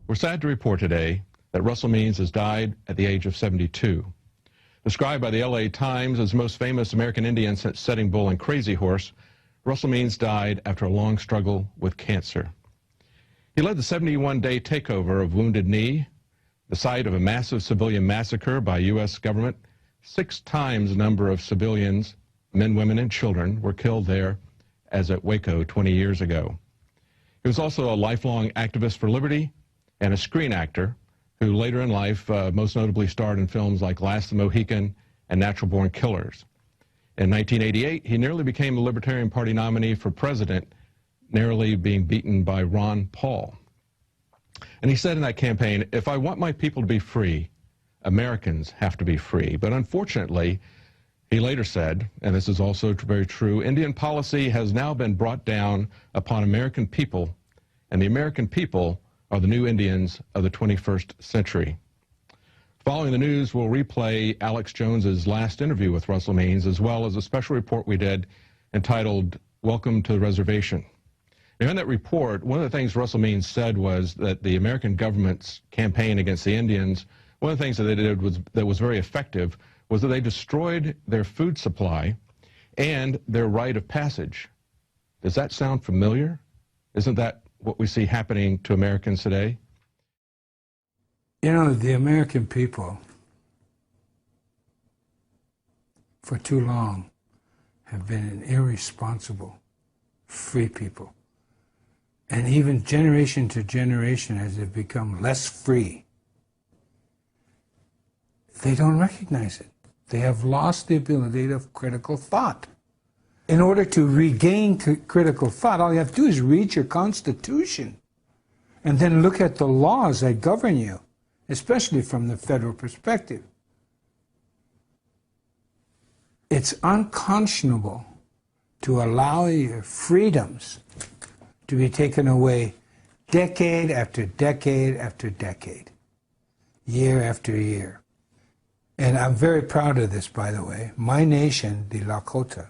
We're sad to report today that Russell Means has died at the age of 72. Described by the LA Times as the most famous American Indian since Sitting Bull and Crazy Horse, Russell Means died after a long struggle with cancer. He led the 71-day takeover of Wounded Knee, the site of a massive civilian massacre by U.S. government. 6 times the number of civilians, men, women, and children, were killed there as at Waco 20 years ago. He was also a lifelong activist for liberty and a screen actor who later in life most notably starred in films like Last of the Mohican and Natural Born Killers. In 1988, he nearly became the Libertarian Party nominee for president, narrowly being beaten by Ron Paul. And he said in that campaign, "If I want my people to be free, Americans have to be free." But unfortunately, he later said, and this is also very true, Indian policy has now been brought down upon American people, and the American people are the new Indians of the 21st century. Following the news, we'll replay Alex Jones's last interview with Russell Means, as well as a special report we did entitled Welcome to the Reservation. Now, in that report, one of the things Russell Means said was that the American government's campaign against the Indians, one of the things that they did that was very effective was that they destroyed their food supply and their rite of passage. Does that sound familiar? Isn't that what we see happening to Americans today? You know, the American people, for too long, have been an irresponsible, free people. And even generation to generation, as they've become less free, they don't recognize it. They have lost the ability of critical thought. In order to regain critical thought, all you have to do is read your Constitution and then look at the laws that govern you, especially from the federal perspective. It's unconscionable to allow your freedoms to be taken away decade after decade after decade, year after year. And I'm very proud of this, by the way. My nation, the Dakota,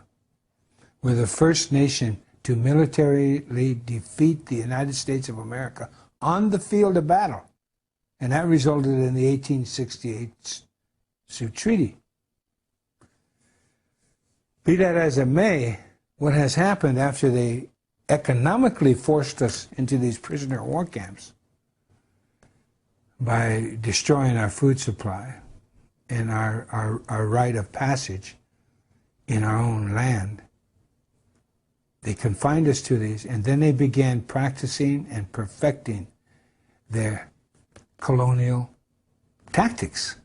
were the first nation to militarily defeat the United States of America on the field of battle. And that resulted in the 1868 Sioux Treaty. Be that as it may, what has happened after they economically forced us into these prisoner of war camps by destroying our food supply and our rite of passage in our own land, they confined us to these, and then they began practicing and perfecting their colonial tactics.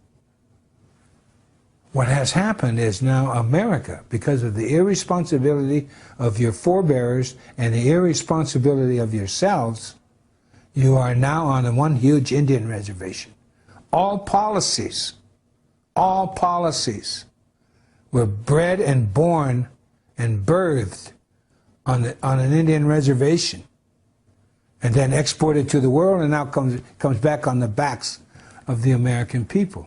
What has happened is now America, because of the irresponsibility of your forebears and the irresponsibility of yourselves, you are now on one huge Indian reservation. All policies were bred and born and birthed on an Indian reservation, and then exported to the world, and now comes back on the backs of the American people.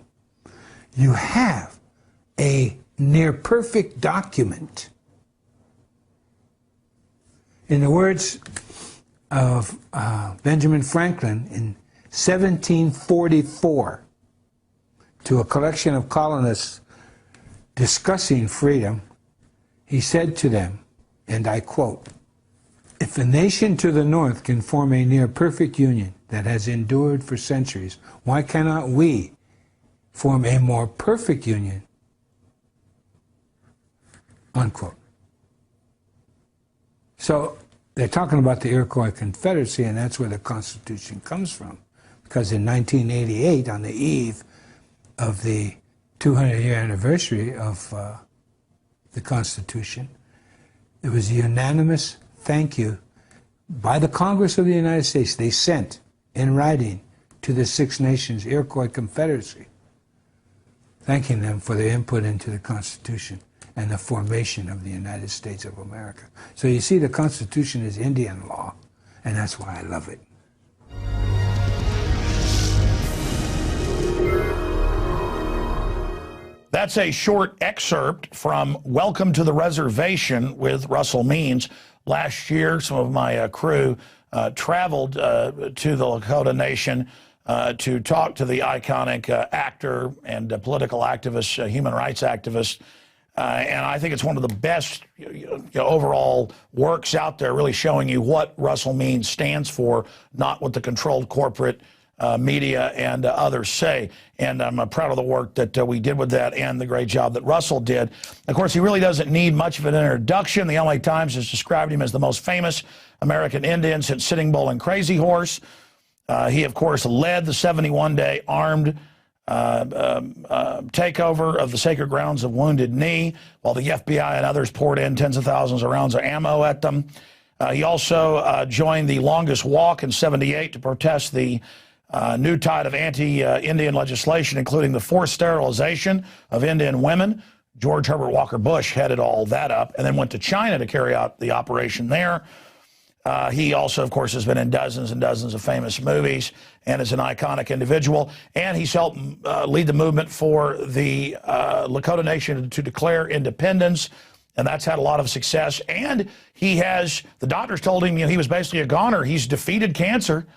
You have a near-perfect document. In the words of Benjamin Franklin in 1744, to a collection of colonists discussing freedom, he said to them, and I quote, "If a nation to the north can form a near-perfect union that has endured for centuries, why cannot we form a more perfect union?" Unquote. So they're talking about the Iroquois Confederacy, and that's where the Constitution comes from. Because in 1988, on the eve of the 200-year anniversary of the Constitution, there was a unanimous thank you by the Congress of the United States. They sent in writing to the Six Nations Iroquois Confederacy, thanking them for their input into the Constitution and the formation of the United States of America. So you see, the Constitution is Indian law, and that's why I love it. That's a short excerpt from Welcome to the Reservation with Russell Means. Last year, some of my crew traveled to the Lakota Nation to talk to the iconic actor and political activist, human rights activist. And I think it's one of the best overall works out there, really showing you what Russell Means stands for, not what the controlled corporate media and others say. And I'm proud of the work that we did with that and the great job that Russell did. Of course, he really doesn't need much of an introduction. The LA Times has described him as the most famous American Indian since Sitting Bull and Crazy Horse. He, of course, led the 71-day armed takeover of the sacred grounds of Wounded Knee, while the FBI and others poured in tens of thousands of rounds of ammo at them. He also joined the longest walk in 78 to protest the new tide of anti-Indian legislation, including the forced sterilization of Indian women. George Herbert Walker Bush headed all that up and then went to China to carry out the operation there. He also, of course, has been in dozens and dozens of famous movies and is an iconic individual. And he's helped lead the movement for the Lakota Nation to declare independence. And that's had a lot of success. And he has, the doctors told him, he was basically a goner. He's defeated cancer.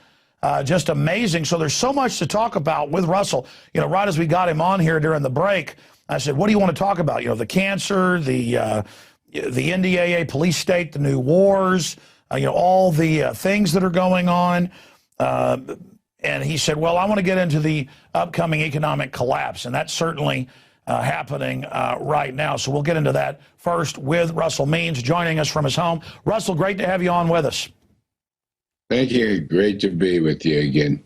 Just amazing. So there's so much to talk about with Russell. Right as we got him on here during the break, I said, what do you want to talk about? The cancer, the NDAA police state, the new wars, all the things that are going on. And he said, well, I want to get into the upcoming economic collapse. And that's certainly happening right now. So we'll get into that first with Russell Means joining us from his home. Russell, great to have you on with us. Thank you. Great to be with you again.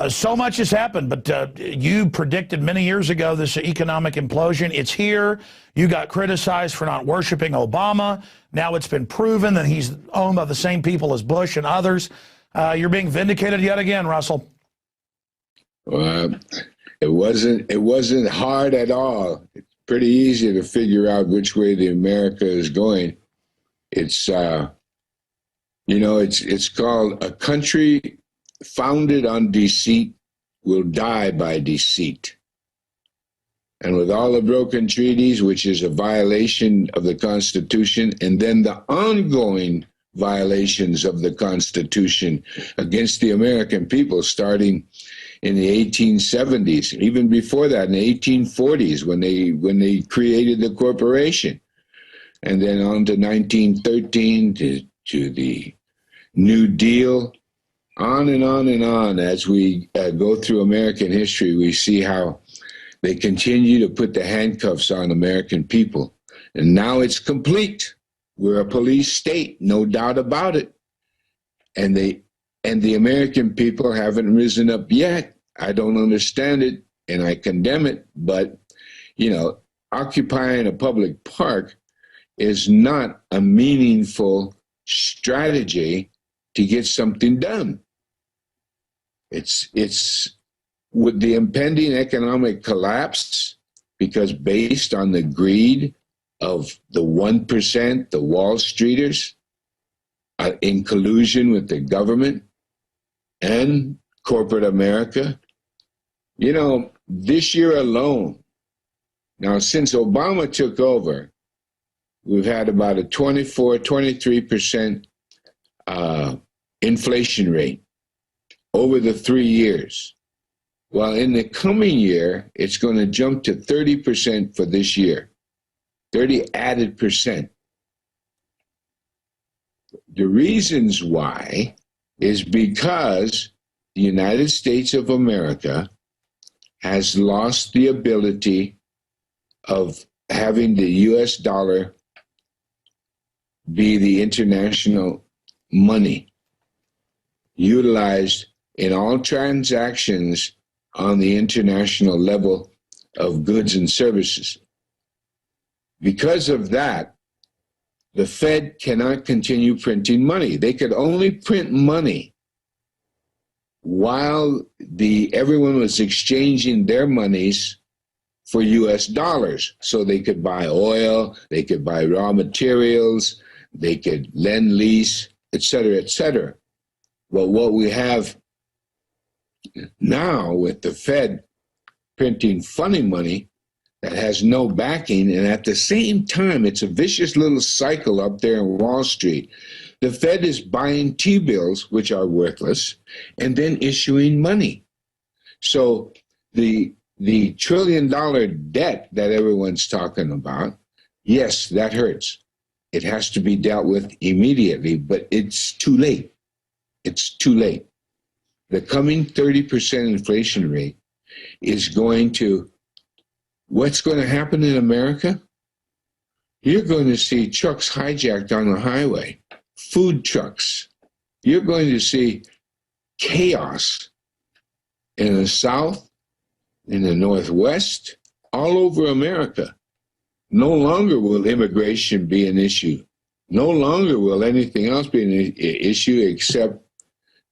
So much has happened, but you predicted many years ago this economic implosion. It's here. You got criticized for not worshiping Obama. Now it's been proven that he's owned by the same people as Bush and others. You're being vindicated yet again, Russell. Well, it wasn't hard at all. It's pretty easy to figure out which way the America is going. It's it's called a country founded on deceit will die by deceit. And with all the broken treaties, which is a violation of the Constitution, and then the ongoing violations of the Constitution against the American people, starting in the 1870s, even before that, in the 1840s, when they created the corporation, and then on to 1913 to the New Deal. On and on and on. As we go through American history, we see how they continue to put the handcuffs on American people. And now it's complete. We're a police state, no doubt about it. And the American people haven't risen up yet. I don't understand it, and I condemn it. But, occupying a public park is not a meaningful strategy to get something done. It's with the impending economic collapse, because based on the greed of the 1%, the Wall Streeters, in collusion with the government and corporate America, this year alone, now since Obama took over, we've had about a 23% inflation rate over the 3 years. Well, in the coming year, it's going to jump to 30% for this year, 30 added percent. The reasons why is because the United States of America has lost the ability of having the US dollar be the international money utilized in all transactions on the international level of goods and services. Because of that, the Fed cannot continue printing money. They could only print money while everyone was exchanging their monies for US dollars. So they could buy oil, they could buy raw materials, they could lend, lease, et cetera, et cetera. But what we have now with the Fed printing funny money, that has no backing, and at the same time, it's a vicious little cycle up there in Wall Street. The Fed is buying T-bills, which are worthless, and then issuing money. So the trillion-dollar debt that everyone's talking about, yes, that hurts. It has to be dealt with immediately, but it's too late. It's too late. The coming 30% inflation rate is going to, what's going to happen in America? You're going to see trucks hijacked on the highway, food trucks. You're going to see chaos in the South, in the Northwest, all over America. No longer will immigration be an issue. No longer will anything else be an issue except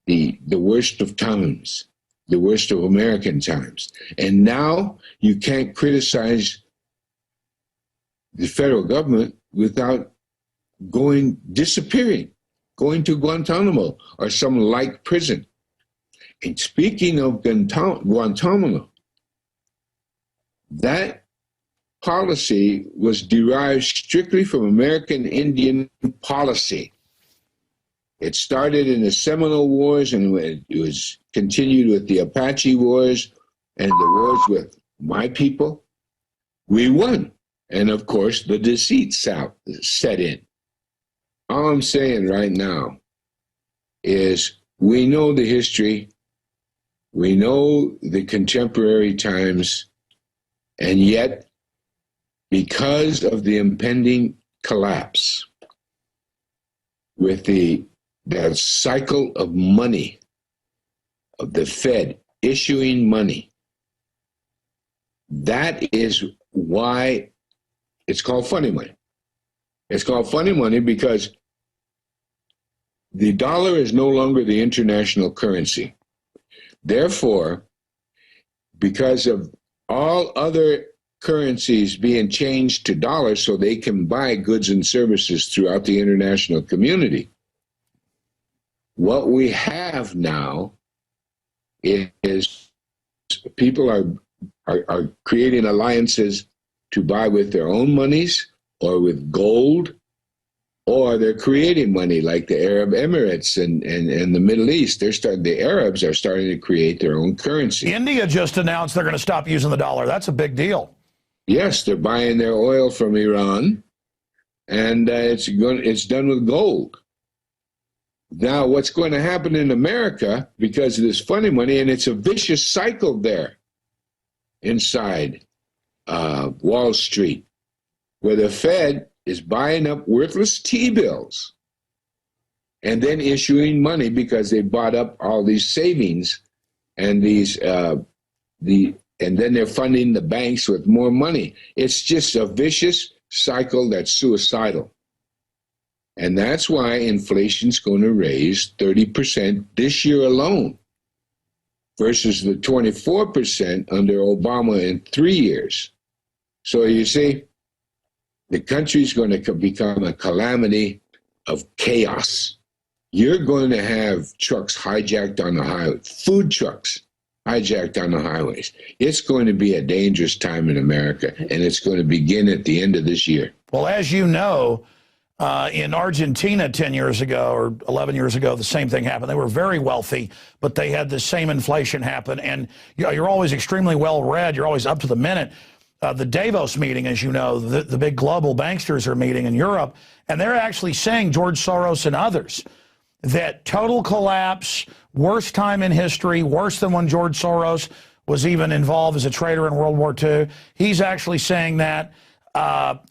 the worst of times, the worst of American times. And now you can't criticize the federal government without disappearing, going to Guantanamo or some like prison. And speaking of Guantanamo, that policy was derived strictly from American Indian policy. It started in the Seminole Wars, and it was continued with the Apache Wars and the wars with my people. We won. And of course, the deceit set in. All I'm saying right now is we know the history, we know the contemporary times, and yet, because of the impending collapse, with the cycle of money, of the Fed issuing money, that is why it's called funny money. It's called funny money because the dollar is no longer the international currency. Therefore, because of all other currencies being changed to dollars so they can buy goods and services throughout the international community, what we have now is people are creating alliances to buy with their own monies or with gold, or they're creating money like the Arab Emirates and the Middle East. The Arabs are starting to create their own currency. India just announced they're going to stop using the dollar. That's a big deal. Yes, they're buying their oil from Iran, and it's done with gold. Now, what's going to happen in America, because of this funny money, and it's a vicious cycle there inside Wall Street, where the Fed is buying up worthless T-bills and then issuing money because they bought up all these savings and and then they're funding the banks with more money. It's just a vicious cycle that's suicidal. And that's why inflation's going to raise 30% this year alone versus the 24% under Obama in 3 years. So you see, the country's going to become a calamity of chaos. You're going to have trucks hijacked on the highway, food trucks hijacked on the highways. It's going to be a dangerous time in America, and it's going to begin at the end of this year. Well, as you know, in Argentina 10 years ago or 11 years ago, the same thing happened. They were very wealthy, but they had the same inflation happen. And you're always extremely well read. You're always up to the minute. The Davos meeting, as you know, the big global banksters are meeting in Europe, and they're actually saying, George Soros and others, that total collapse, worst time in history, worse than when George Soros was even involved as a trader in World War II. He's actually saying that.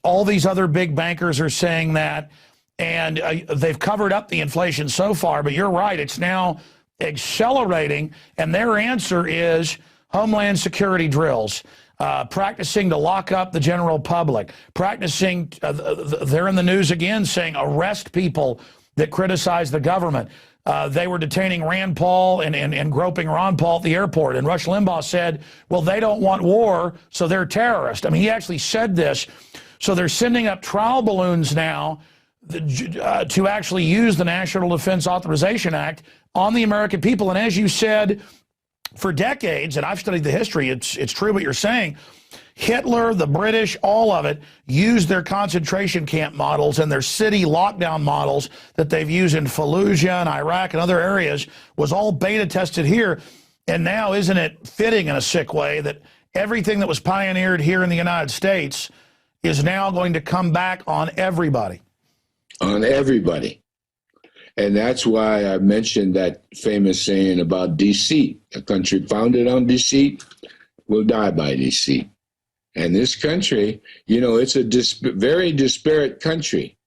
All these other big bankers are saying that, and they've covered up the inflation so far, but you're right, it's now accelerating, and their answer is Homeland Security drills. Practicing to lock up the general public, practicing, they're in the news again saying arrest people that criticize the government. They were detaining Rand Paul and groping Ron Paul at the airport. And Rush Limbaugh said, well, they don't want war, so they're terrorists. I mean, he actually said this. So they're sending up trial balloons now to actually use the National Defense Authorization Act on the American people. And as you said, for decades, and I've studied the history, it's true what you're saying, Hitler, the British, all of it, used their concentration camp models and their city lockdown models that they've used in Fallujah and Iraq and other areas, was all beta tested here. And now, isn't it fitting in a sick way that everything that was pioneered here in the United States is now going to come back on everybody? On everybody. And that's why I mentioned that famous saying about deceit. A country founded on deceit will die by deceit. And this country, you know, it's a very disparate country.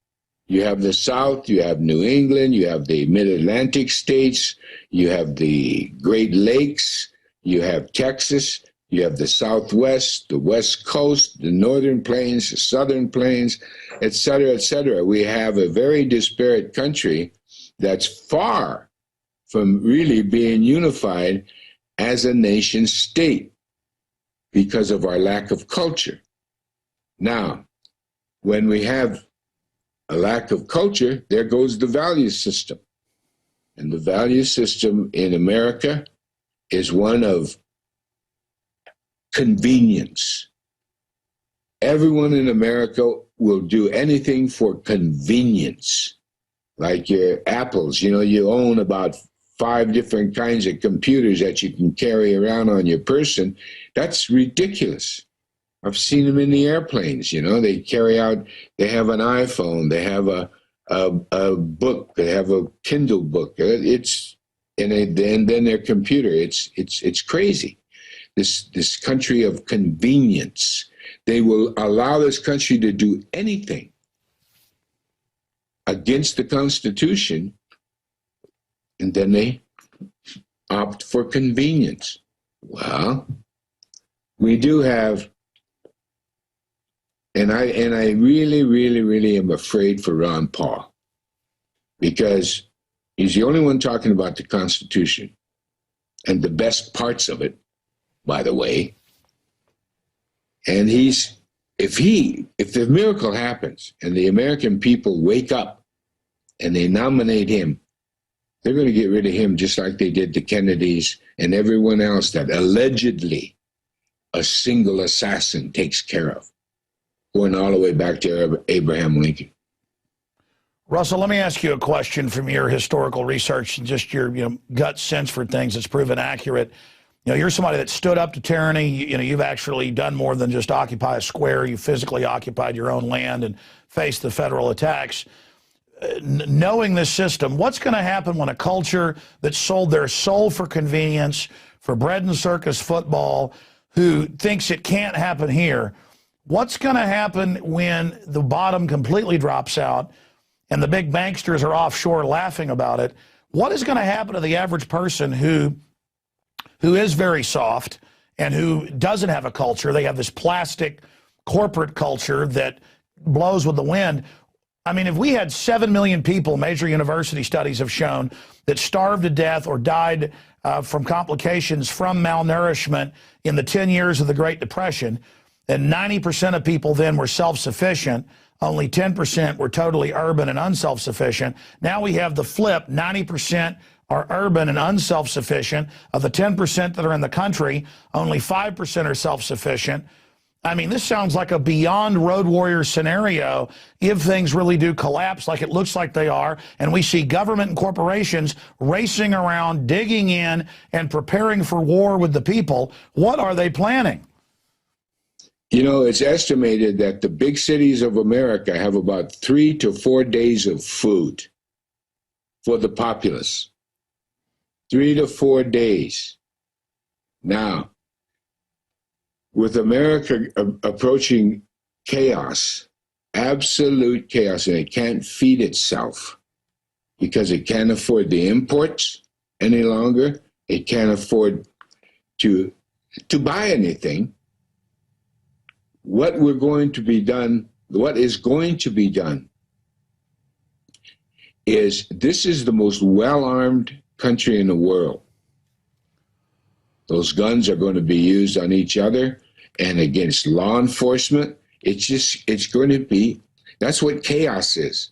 You have the South, you have New England, you have the Mid-Atlantic states, you have the Great Lakes, you have Texas, you have the Southwest, the West Coast, the Northern Plains, the Southern Plains, et cetera, et cetera. We have a very disparate country that's far from really being unified as a nation state, because of our lack of culture. Now, when we have a lack of culture, there goes the value system. And the value system in America is one of convenience. Everyone in America will do anything for convenience. Like your Apples, you know, you own about 5 different kinds of computers that you can carry around on your person. That's ridiculous. I've seen them in the airplanes, you know, they have an iPhone, they have a book, they have a Kindle book. And then their computer. It's crazy. This country of convenience. They will allow this country to do anything against the Constitution, and then they opt for convenience. Well, we do have, and I really am afraid for Ron Paul, because he's the only one talking about the Constitution and the best parts of it, by the way. And if the miracle happens and the American people wake up and they nominate him, they're going to get rid of him just like they did the Kennedys and everyone else that allegedly a single assassin takes care of, going all the way back to Abraham Lincoln. Russell, let me ask you a question from your historical research and just your gut sense for things that's proven accurate. You're somebody that stood up to tyranny. You've actually done more than just occupy a square. You physically occupied your own land and faced the federal attacks. Knowing this system, what's going to happen when a culture that sold their soul for convenience, for bread and circus football, who thinks it can't happen here, what's going to happen when the bottom completely drops out and the big banksters are offshore laughing about it? What is going to happen to the average person who is very soft and who doesn't have a culture? They have this plastic corporate culture that blows with the wind. I mean, if we had 7 million people, major university studies have shown, that starved to death or died from complications from malnourishment in the 10 years of the Great Depression, and 90% of people then were self-sufficient, only 10% were totally urban and unself-sufficient. Now we have the flip, 90% are urban and unself-sufficient. Of the 10% that are in the country, only 5% are self-sufficient. I mean, this sounds like a beyond Road Warrior scenario if things really do collapse like it looks like they are, and we see government and corporations racing around, digging in, and preparing for war with the people. What are they planning? It's estimated that the big cities of America have about 3 to 4 days of food for the populace. 3 to 4 days. Now, with America approaching chaos, absolute chaos, and it can't feed itself because it can't afford the imports any longer. It can't afford to buy anything. What is going to be done is, this is the most well-armed country in the world. Those guns are going to be used on each other and against law enforcement. It's going to be, that's what chaos is.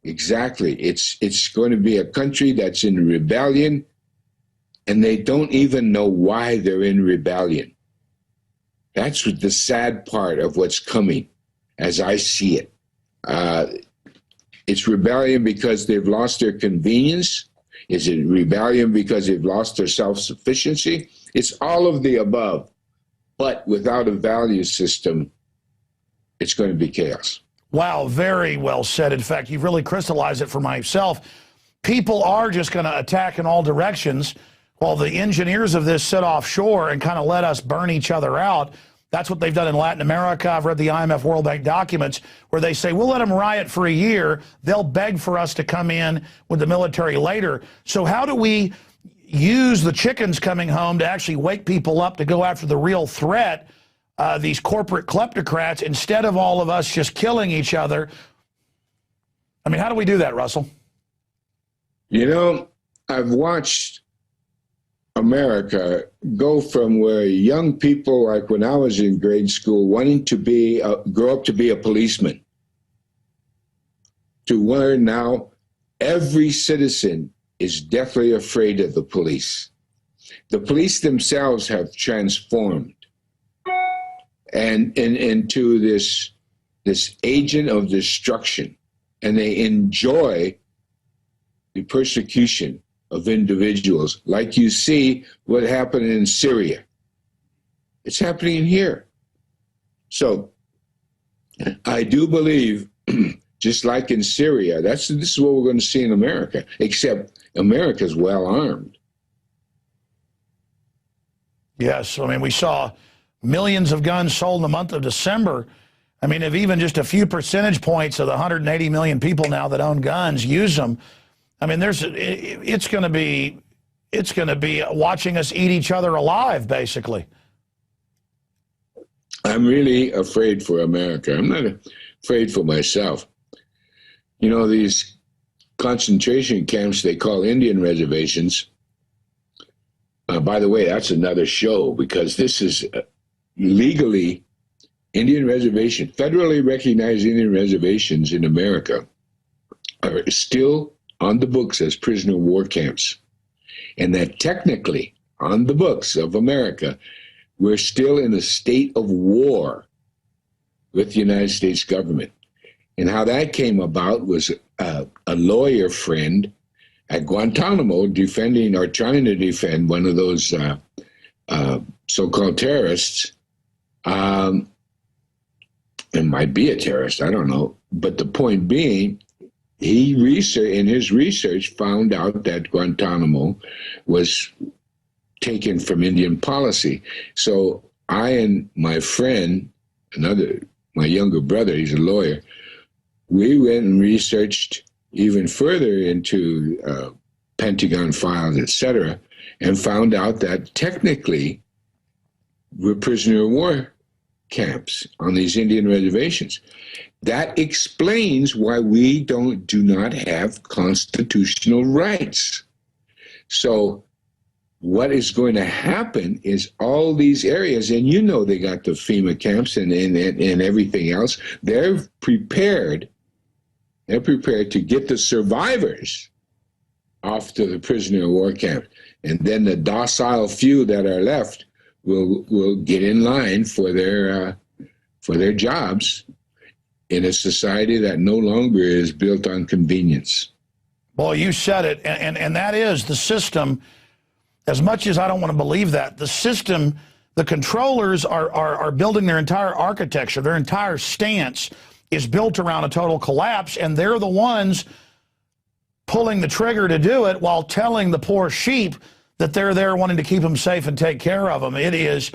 Exactly. It's going to be a country that's in rebellion and they don't even know why they're in rebellion. That's what the sad part of what's coming, as I see it. It's rebellion because they've lost their convenience. Is it rebellion because they've lost their self-sufficiency? It's all of the above. But without a value system, it's going to be chaos. Wow, very well said. In fact, you've really crystallized it for myself. People are just going to attack in all directions while the engineers of this sit offshore and kind of let us burn each other out. That's what they've done in Latin America. I've read the IMF World Bank documents where they say, we'll let them riot for a year. They'll beg for us to come in with the military later. So how do we use the chickens coming home to actually wake people up to go after the real threat, these corporate kleptocrats, instead of all of us just killing each other? I mean, how do we do that, Russell? You know, I've watched America go from where young people, like when I was in grade school, wanting to be grow up to be a policeman, to where now every citizen is deathly afraid of the police. The police themselves have transformed and into this agent of destruction, and they enjoy the persecution of individuals, like you see what happened in Syria. It's happening here. So I do believe, just like in Syria, this is what we're going to see in America, except America's well armed. Yes, I mean, we saw millions of guns sold in the month of December. I mean, if even just a few percentage points of the 180 million people now that own guns use them, I mean, it's going to be watching us eat each other alive, basically. I'm really afraid for America. I'm not afraid for myself. You know, these concentration camps they call Indian reservations. By the way, that's another show, because this is legally Indian reservation, federally recognized Indian reservations in America are still on the books as prisoner of war camps. And that technically, on the books of America, we're still in a state of war with the United States government. And how that came about was a lawyer friend at Guantanamo defending or trying to defend one of those so-called terrorists. It might be a terrorist, I don't know. But the point being, he in his research found out that Guantanamo was taken from Indian policy. So I and my friend, my younger brother, he's a lawyer, we went and researched even further into Pentagon files, etc., and found out that technically we're prisoner of war camps on these Indian reservations. That explains why we do not have constitutional rights. So what is going to happen is all these areas, and you know they got the FEMA camps and everything else, they're prepared to get the survivors off to the prisoner of war camp. And then the docile few that are left will get in line for their jobs in a society that no longer is built on convenience. Well, you said it, and that is the system. As much as I don't want to believe that, the system, the controllers are building their entire architecture, their entire stance is built around a total collapse, and they're the ones pulling the trigger to do it while telling the poor sheep that they're there wanting to keep them safe and take care of them. It is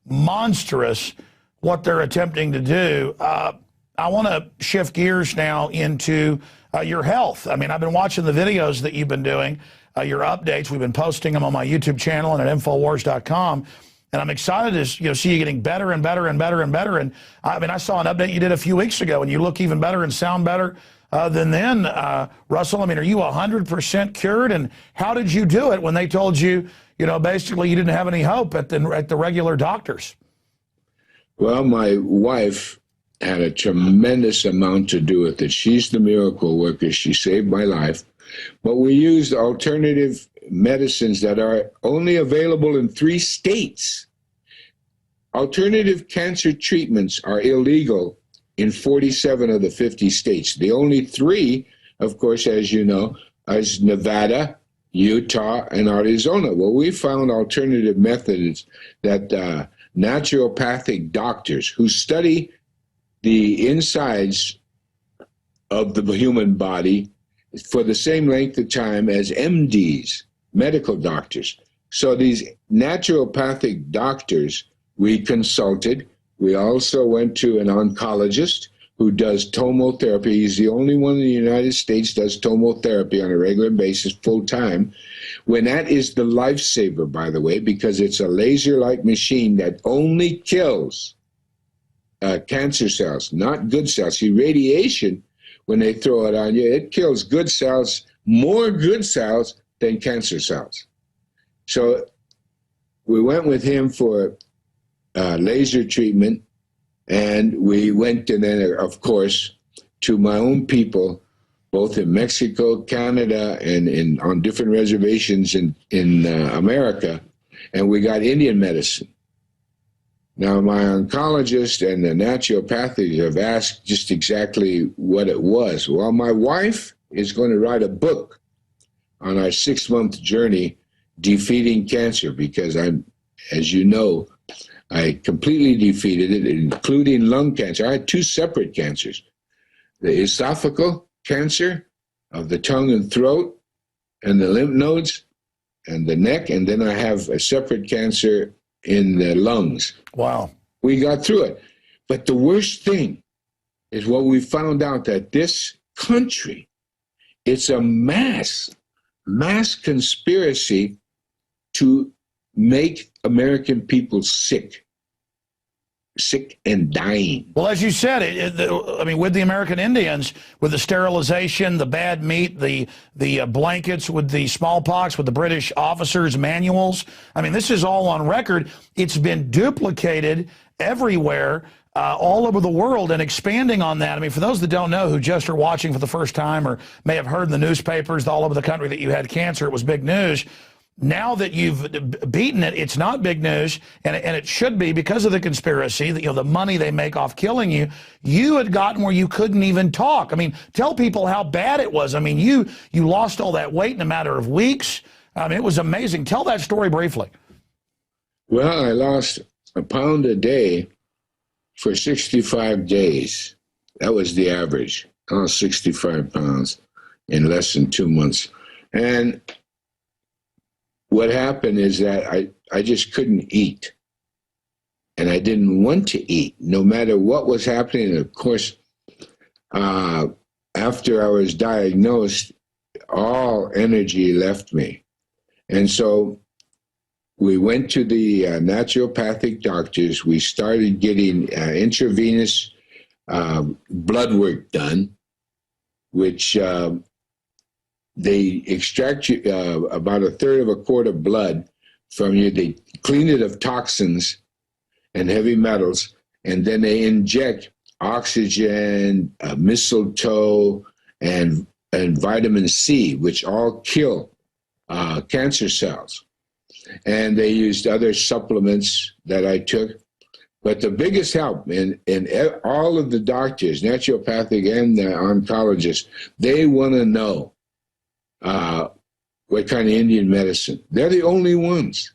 monstrous what they're attempting to do. I want to shift gears now into your health. I mean, I've been watching the videos that you've been doing, your updates. We've been posting them on my YouTube channel and at Infowars.com. And I'm excited to see you getting better and better and better and better. And I mean, I saw an update you did a few weeks ago, and you look even better and sound better than then, Russell. I mean, are you 100% cured? And how did you do it when they told you, basically you didn't have any hope at the regular doctors? Well, my wife had a tremendous amount to do with it. She's the miracle worker. She saved my life. But we used alternative medicines that are only available in 3 states. Alternative cancer treatments are illegal in 47 of the 50 states. The only 3, of course, as you know, is Nevada, Utah, and Arizona. Well, we found alternative methods that naturopathic doctors who study the insides of the human body for the same length of time as MDs, medical doctors. So these naturopathic doctors, we consulted. We also went to an oncologist who does tomotherapy. He's the only one in the United States does tomotherapy on a regular basis, full time. When that is the lifesaver, by the way, because it's a laser-like machine that only kills cancer cells, not good cells. See, radiation, when they throw it on you, it kills good cells, more good cells than cancer cells. So we went with him for laser treatment, and we went, and then, of course, to my own people, both in Mexico, Canada, and on different reservations in America, and we got Indian medicine. Now, my oncologist and the naturopathic have asked just exactly what it was. Well, my wife is going to write a book on our 6-month journey defeating cancer, because I'm, as you know, I completely defeated it, including lung cancer. I had 2 separate cancers, the esophageal cancer of the tongue and throat and the lymph nodes and the neck, and then I have a separate cancer in the lungs. Wow. We got through it. But the worst thing is what we found out, that this country, it's a mass conspiracy to make American people sick and dying. Well, as you said, I mean, with the American Indians, with the sterilization, the bad meat, the blankets, with the smallpox, with the British officers' manuals, I mean, this is all on record. It's been duplicated everywhere, all over the world, and expanding on that. I mean, for those that don't know, who just are watching for the first time or may have heard in the newspapers all over the country that you had cancer, it was big news. Now that you've beaten it, it's not big news, and it should be, because of the conspiracy, that, you know, the money they make off killing you. You had gotten where you couldn't even talk. I mean, tell people how bad it was. I mean, you lost all that weight in a matter of weeks. I mean, it was amazing. Tell that story briefly. Well, I lost a pound a day for 65 days. That was the average. I lost 65 pounds in less than 2 months. And what happened is that I just couldn't eat. And I didn't want to eat, no matter what was happening. And of course, after I was diagnosed, all energy left me. And so we went to the naturopathic doctors. We started getting intravenous blood work done, which they extract you, about 1/3 of a quart of blood from you. They clean it of toxins and heavy metals, and then they inject oxygen, mistletoe, and vitamin C, which all kill cancer cells. And they used other supplements that I took. But the biggest help in all of the doctors, naturopathic and the oncologists, they want to know what kind of Indian medicine. They're the only ones.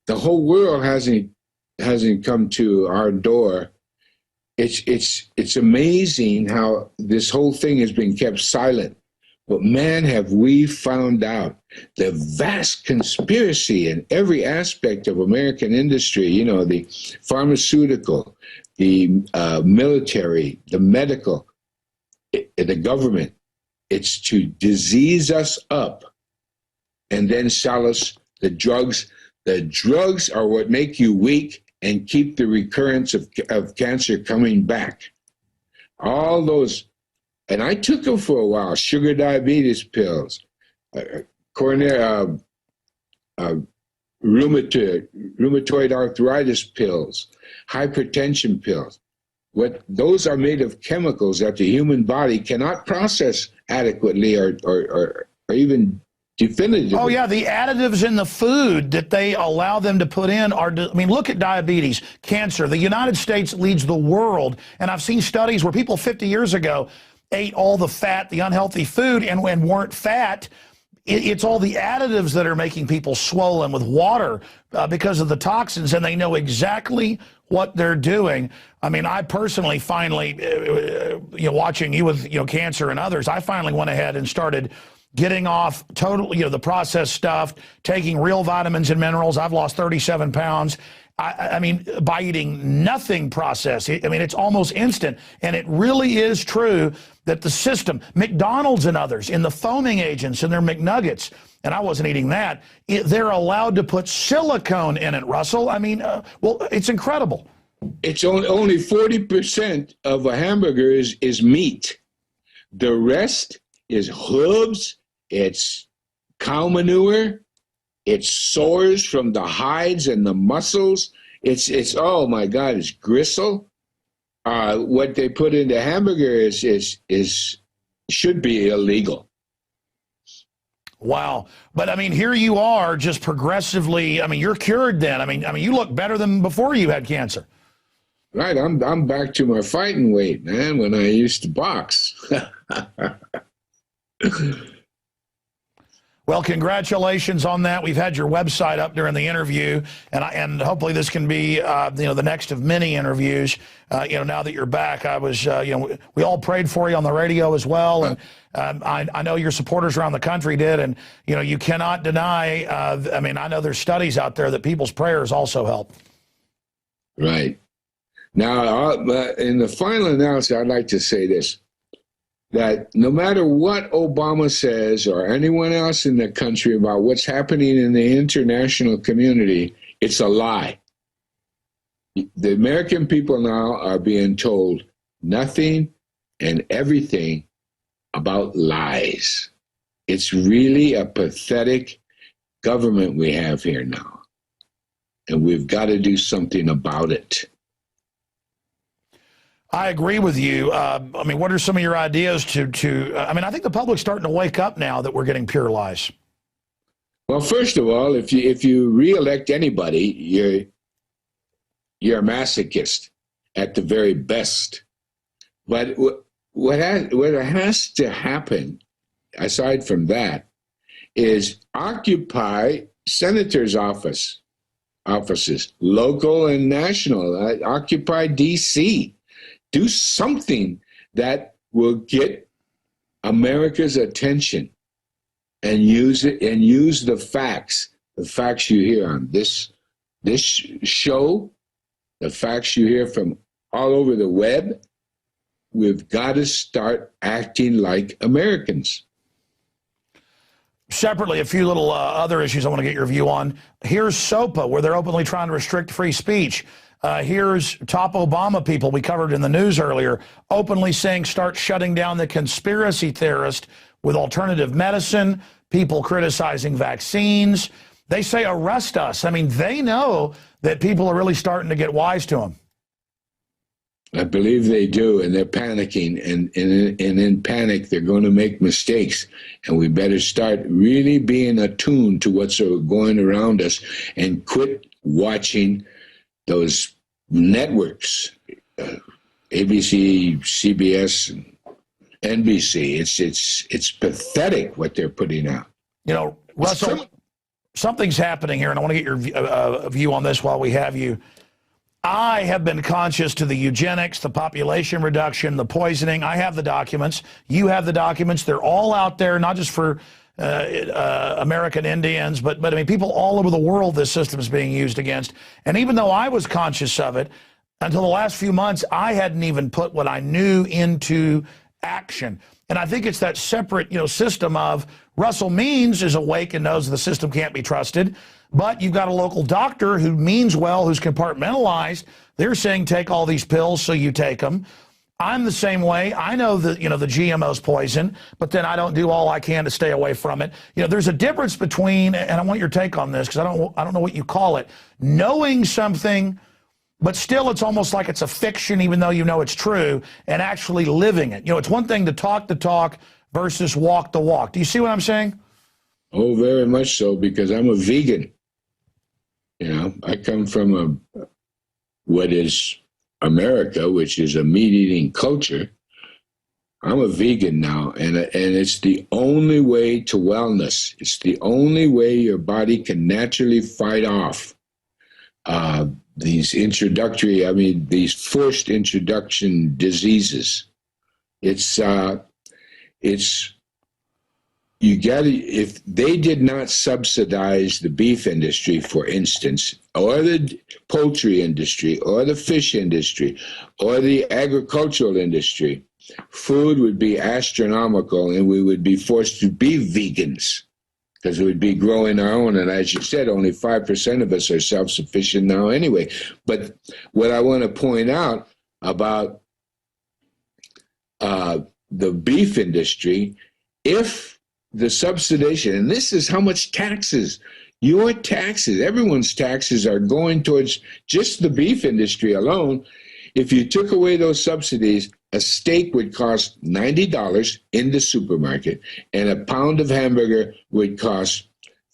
The whole world hasn't come to our door. It's amazing how this whole thing has been kept silent. But man, have we found out the vast conspiracy in every aspect of American industry, you know, the pharmaceutical, the military, the medical, the government. It's to disease us up and then sell us the drugs. The drugs are what make you weak and keep the recurrence of cancer coming back. All those, and I took them for a while, sugar diabetes pills, rheumatoid arthritis pills, hypertension pills. Those are made of chemicals that the human body cannot process adequately or even Definitively. Oh, yeah, the additives in the food that they allow them to put in are, I mean, look at diabetes, cancer. The United States leads the world, and I've seen studies where people 50 years ago ate all the fat, the unhealthy food, and when weren't fat, it's all the additives that are making people swollen with water because of the toxins, and they know exactly what they're doing. I mean, I personally finally, watching you with, cancer and others, I finally went ahead and started getting off totally, the processed stuff, taking real vitamins and minerals. I've lost 37 pounds. I mean, by eating nothing processed. I mean, it's almost instant. And it really is true that the system, McDonald's and others, in the foaming agents in their McNuggets, and I wasn't eating that, they're allowed to put silicone in it, Russell. I mean, well, it's incredible. It's only 40% of a hamburger is meat. The rest is hooves, it's cow manure, it's sores from the hides and the muscles. It's oh my God, it's gristle. What they put into hamburger is should be illegal. Wow. But I mean, here you are just progressively, I mean, you're cured then. I mean, you look better than before you had cancer. Right. I'm back to my fighting weight, man, when I used to box. Well, congratulations on that. We've had your website up during the interview, and hopefully this can be the next of many interviews. Now that you're back, I was we all prayed for you on the radio as well, and I know your supporters around the country did, and you cannot deny. I mean, I know there's studies out there that people's prayers also help. Right. Now, in the final analysis, I'd like to say this. That no matter what Obama says or anyone else in the country about what's happening in the international community, it's a lie. The American people now are being told nothing and everything about lies. It's really a pathetic government we have here now, and we've got to do something about it. I agree with you. I mean, what are some of your ideas I mean, I think the public's starting to wake up now that we're getting pure lies. Well, first of all, if you reelect anybody, you're a masochist at the very best. But what has to happen, aside from that, is occupy senators' offices, local and national. Occupy D.C. Do something that will get America's attention and use it and use the facts you hear on this show, the facts you hear from all over the web. We've got to start acting like Americans. Separately, a few little other issues I want to get your view on. Here's SOPA, where they're openly trying to restrict free speech. Here's top Obama people we covered in the news earlier, openly saying start shutting down the conspiracy theorist with alternative medicine, people criticizing vaccines. They say arrest us. I mean, they know that people are really starting to get wise to them. I believe they do, and they're panicking, and in panic, they're going to make mistakes, and we better start really being attuned to what's going around us and quit watching those networks, ABC, CBS, and NBC. It's pathetic what they're putting out. Russell, something's happening here, and I want to get your view on this while we have you. I have been conscious to the eugenics, the population reduction, the poisoning. I have the documents. You have the documents. They're all out there, not just for American Indians, but I mean, people all over the world this system is being used against. And even though I was conscious of it, until the last few months, I hadn't even put what I knew into action. And I think it's that separate, system of Russell Means is awake and knows the system can't be trusted, but you've got a local doctor who means well, who's compartmentalized. They're saying take all these pills, so you take them. I'm the same way. I know that, the GMO's poison, but then I don't do all I can to stay away from it. There's a difference between, and I want your take on this because I don't know what you call it, knowing something, but still it's almost like it's a fiction even though you know it's true, and actually living it. It's one thing to talk the talk versus walk the walk. Do you see what I'm saying? Oh, very much so, because I'm a vegan. You know, I come from what is America, which is a meat-eating culture. I'm a vegan now, and it's the only way to wellness. It's the only way your body can naturally fight off these these forced introduction diseases. If they did not subsidize the beef industry, for instance, or the poultry industry, or the fish industry, or the agricultural industry, food would be astronomical, and we would be forced to be vegans because we'd be growing our own. And as you said, only 5% of us are self-sufficient now anyway. But what I want to point out about the beef industry, if the subsidization, and this is how much taxes, your taxes, everyone's taxes are going towards just the beef industry alone. If you took away those subsidies, a steak would cost $90 in the supermarket, and a pound of hamburger would cost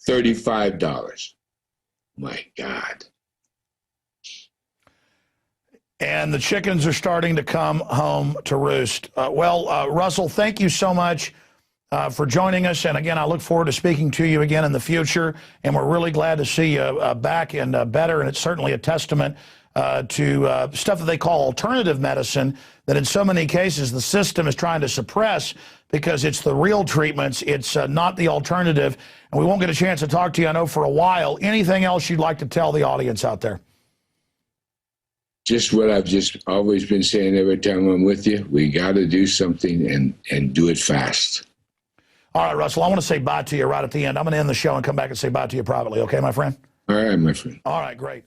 $35. My God. And the chickens are starting to come home to roost. Russell, thank you so much for joining us. And again, I look forward to speaking to you again in the future. And we're really glad to see you back and better. And it's certainly a testament to stuff that they call alternative medicine that in so many cases the system is trying to suppress because it's the real treatments. It's not the alternative. And we won't get a chance to talk to you, I know, for a while. Anything else you'd like to tell the audience out there? Just what I've just always been saying every time I'm with you. We got to do something and do it fast. All right, Russell, I want to say bye to you right at the end. I'm going to end the show and come back and say bye to you privately. Okay, my friend? All right, my friend. All right, great.